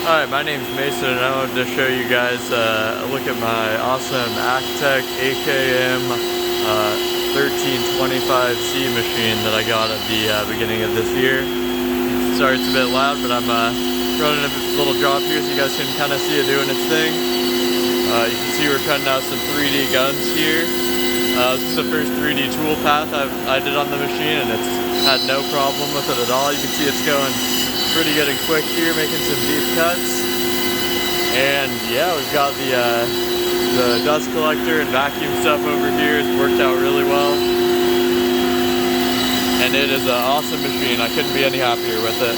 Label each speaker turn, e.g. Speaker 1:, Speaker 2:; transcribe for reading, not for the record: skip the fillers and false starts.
Speaker 1: Alright, my name's Mason and I wanted to show you guys a look at my awesome Acctek AKM 1325C machine that I got at the beginning of this year. Sorry it's a bit loud, but I'm running a little job here so you guys can kind of see it doing its thing. You can see we're cutting out some 3D guns here. This is the first 3D tool path I did on the machine, and it's had no problem with it at all. You can see it's going pretty good and quick here, making some deep cuts. And yeah, we've got the dust collector and vacuum stuff over here. It's worked out really well. And it is an awesome machine. I couldn't be any happier with it.